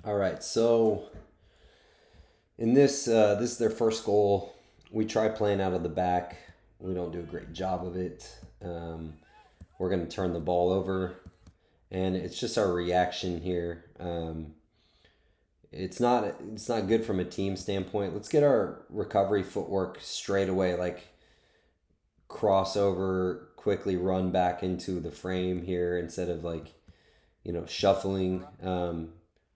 All right, so in this is their first goal. We try playing out of the back. We don't do a great job of it. We're going to turn the ball over, and it's just our reaction here. It's not good from a team standpoint. Let's get our recovery footwork straight away, like crossover, quickly run back into the frame here instead of like shuffling.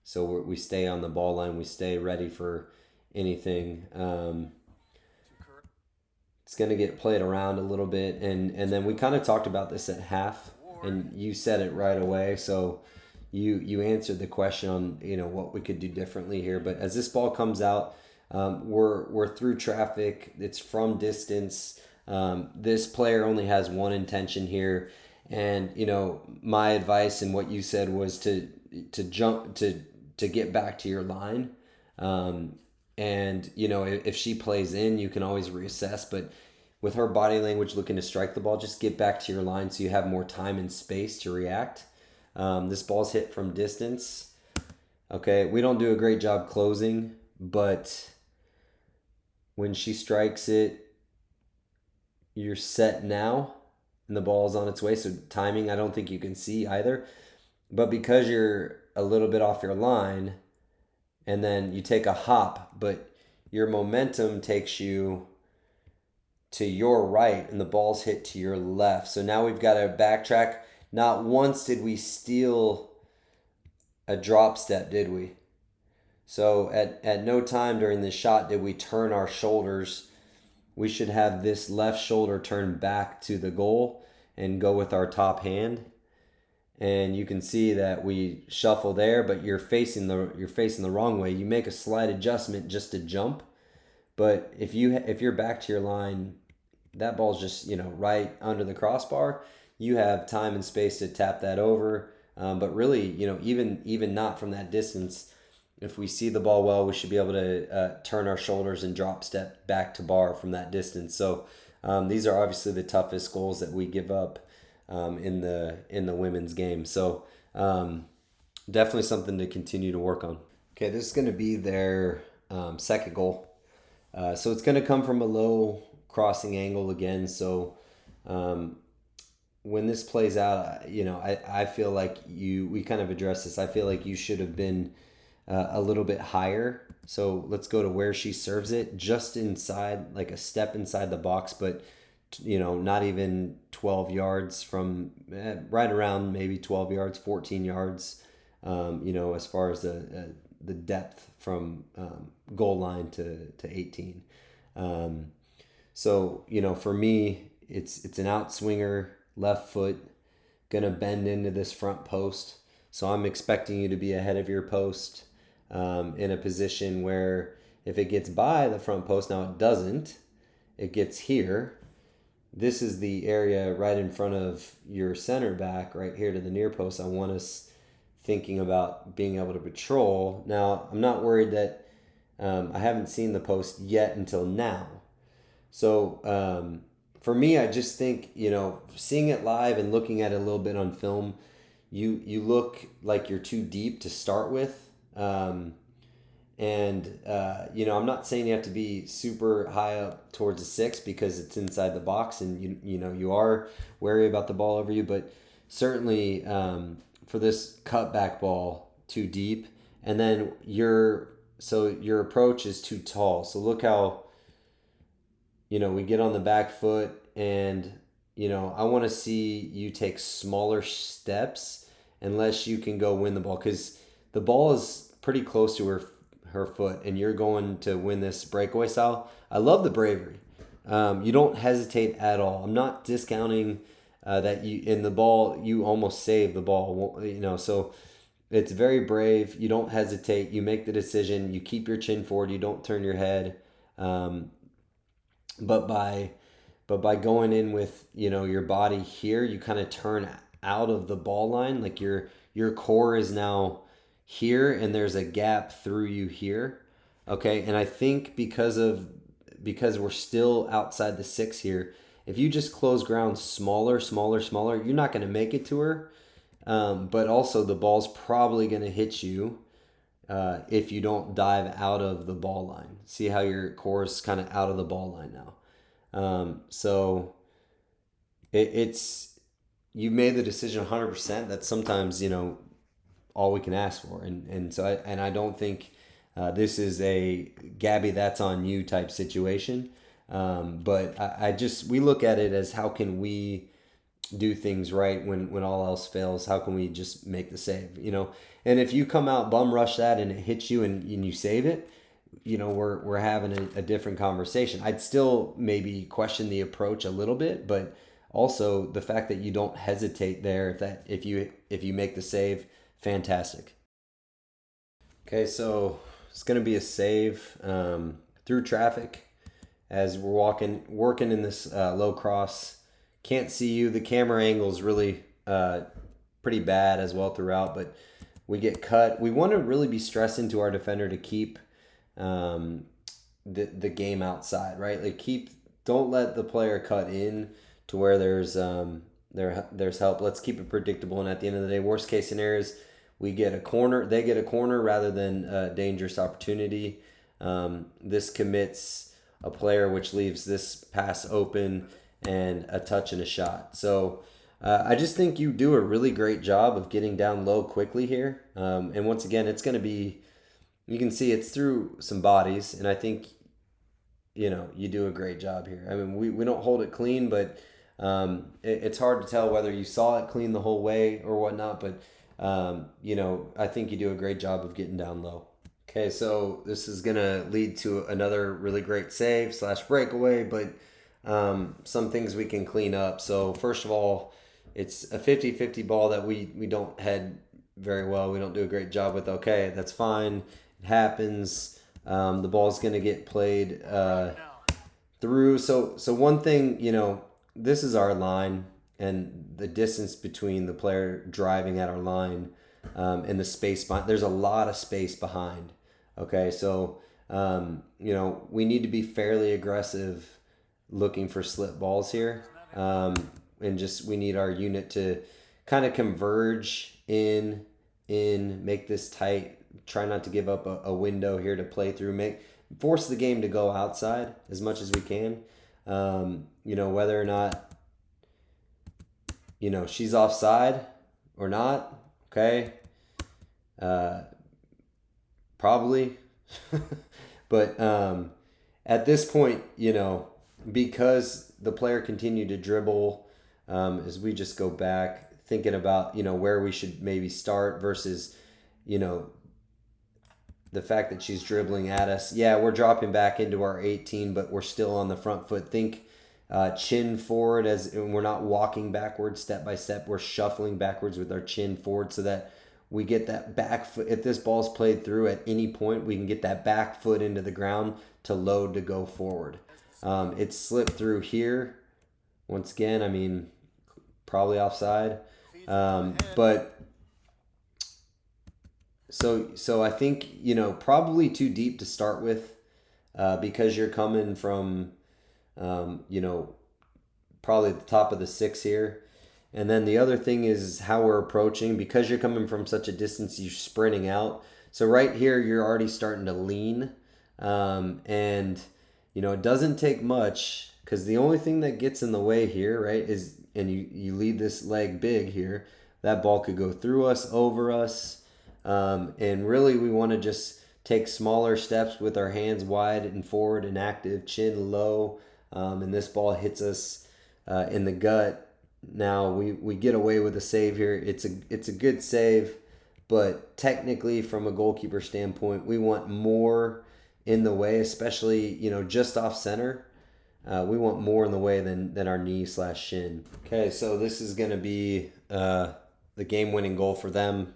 So we stay on the ball line. We stay ready for anything. It's going to get played around a little bit, and then we kind of talked about this at half, and you said it right away. So you answered the question on what we could do differently here. But as this ball comes out, we're through traffic. It's from distance. This player only has one intention here, and my advice and what you said was to jump to get back to your line. And if she plays in, you can always reassess. But with her body language looking to strike the ball, just get back to your line so you have more time and space to react. This ball's hit from distance. Okay, we don't do a great job closing, but when she strikes it, you're set now, and the ball's on its way. So timing, I don't think you can see either. But because you're a little bit off your line, and then you take a hop, but your momentum takes you to your right and the ball's hit to your left. So now we've got to backtrack. Not once did we steal a drop step, did we? So at no time during this shot did we turn our shoulders. We should have this left shoulder turned back to the goal and go with our top hand. And you can see that we shuffle there, but you're facing the wrong way. You make a slight adjustment just to jump, but if you're back to your line, that ball's just right under the crossbar. You have time and space to tap that over. But really, even not from that distance, if we see the ball well, we should be able to turn our shoulders and drop step back to bar from that distance. So these are obviously the toughest goals that we give up in the women's game. So definitely something to continue to work on. Okay, this is going to be their second goal. So it's going to come from a low crossing angle again. So when this plays out, I feel like we kind of addressed this. I feel like you should have been a little bit higher. So let's go to where she serves it, just inside, like a step inside the box, but not even 12 yards from, right around maybe 12 yards, 14 yards, as far as the depth from goal line to 18. So, for me, it's an outswinger, left foot, gonna bend into this front post. So I'm expecting you to be ahead of your post in a position where if it gets by the front post, now it doesn't, it gets here. This is the area right in front of your center back, right here to the near post. I want us thinking about being able to patrol. Now, I'm not worried that I haven't seen the post yet until now. So for me, I just think, seeing it live and looking at it a little bit on film, you look like you're too deep to start with. I'm not saying you have to be super high up towards the six because it's inside the box and you are wary about the ball over you, but certainly for this cutback ball too deep, and then your approach is too tall. So look how we get on the back foot, and I want to see you take smaller steps unless you can go win the ball, because the ball is pretty close to her foot, and you're going to win this breakaway style. I love the bravery. You don't hesitate at all. I'm not discounting that you in the ball. You almost save the ball. So it's very brave. You don't hesitate. You make the decision. You keep your chin forward. You don't turn your head. But by going in with your body here, you kind of turn out of the ball line. Like your core is now here, and there's a gap through you here. Okay, and I think because we're still outside the six here, if you just close ground smaller, you're not going to make it to her. But also the ball's probably going to hit you if you don't dive out of the ball line. See how your core is kind of out of the ball line now. So it's you made the decision 100%. That's sometimes all we can ask for, and so I don't think this is a Gabby, that's on you type situation. But I just we look at it as how can we do things right when all else fails? How can we just make the save? And if you come out bum rush that and it hits you and you save it, we're having a different conversation. I'd still maybe question the approach a little bit, but also the fact that you don't hesitate there if you make the save, fantastic. Okay, so it's gonna be a save through traffic as we're working in this low cross. Can't see you. The camera angle is really pretty bad as well throughout, but we get cut. We want to really be stressing to our defender to keep the game outside, right? Like don't let the player cut in to where there's help. Let's keep it predictable. And at the end of the day, worst case scenario is we get a corner. They get a corner rather than a dangerous opportunity. This commits a player, which leaves this pass open and a touch and a shot. So I just think you do a really great job of getting down low quickly here. And once again, it's going to be, you can see it's through some bodies, and I think, you do a great job here. I mean, we don't hold it clean, but it's hard to tell whether you saw it clean the whole way or whatnot, but, I think you do a great job of getting down low. Okay, so this is going to lead to another really great save / breakaway, but some things we can clean up. So first of all, it's a 50-50 ball that we don't head very well. We don't do a great job with. Okay, that's fine. It happens. The ball's going to get played through. So one thing, this is our line, and the distance between the player driving at our line and the space behind. There's a lot of space behind. Okay, so we need to be fairly aggressive looking for slip balls here, and just we need our unit to kind of converge in, make this tight, try not to give up a window here to play through, force the game to go outside as much as we can. Whether or not she's offside or not, okay, probably. But at this point, because the player continued to dribble, as we just go back thinking about where we should maybe start versus the fact that she's dribbling at us. Yeah, we're dropping back into our 18, but we're still on the front foot. Think chin forward, and we're not walking backwards step by step. We're shuffling backwards with our chin forward so that we get that back foot. If this ball's played through at any point, we can get that back foot into the ground to load to go forward. It slipped through here. Once again, I mean, probably offside. But so I think, probably too deep to start with, because you're coming from, probably the top of the 6 here. And then the other thing is how we're approaching. Because you're coming from such a distance, you're sprinting out. So right here, you're already starting to lean. And, it doesn't take much, because the only thing that gets in the way here, right, is, and you leave this leg big here, that ball could go through us, over us. And really we want to just take smaller steps with our hands wide and forward and active, chin low. And this ball hits us in the gut. Now we get away with a save here. It's a good save, but technically from a goalkeeper standpoint, we want more in the way, especially just off center. We want more in the way than our knee / shin. Okay, so this is going to be the game-winning goal for them.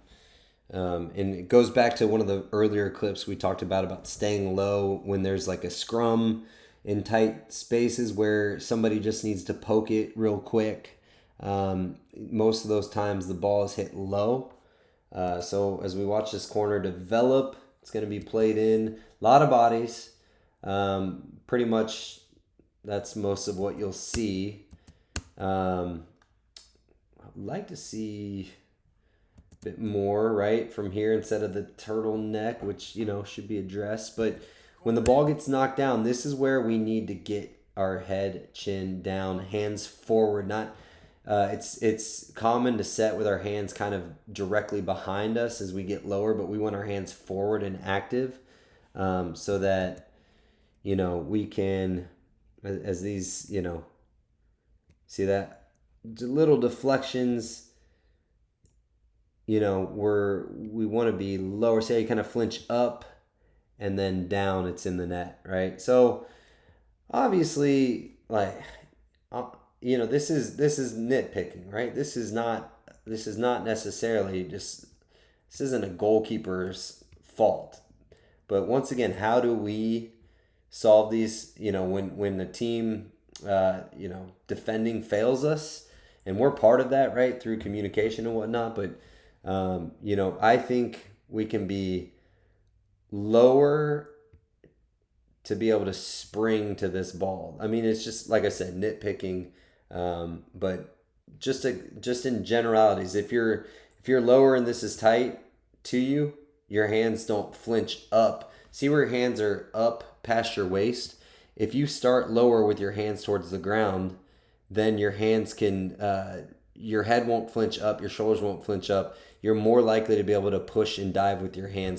And it goes back to one of the earlier clips we talked about staying low when there's like a scrum in tight spaces where somebody just needs to poke it real quick. Most of those times the ball is hit low. So as we watch this corner develop, it's going to be played in. A lot of bodies. Pretty much that's most of what you'll see. I'd like to see bit more, right, from here instead of the turtleneck, which, should be addressed. But when the ball gets knocked down, this is where we need to get our head, chin down, hands forward. Not it's common to set with our hands kind of directly behind us as we get lower, but we want our hands forward and active, so that we can, as these, see that little deflections, we want to be lower. Say you kind of flinch up and then down, it's in the net, right? So obviously, like, this is nitpicking, right? This is not necessarily just, this isn't a goalkeeper's fault. But once again, how do we solve these? When the team, defending fails us, and we're part of that, right, through communication and whatnot. But I think we can be lower to be able to spring to this ball. I mean, it's just like I said, nitpicking, but just in generalities, if you're lower and this is tight to you, your hands don't flinch up. See where your hands are up past your waist? If you start lower with your hands towards the ground, then your hands can, your head won't flinch up, your shoulders won't flinch up. You're more likely to be able to push and dive with your hands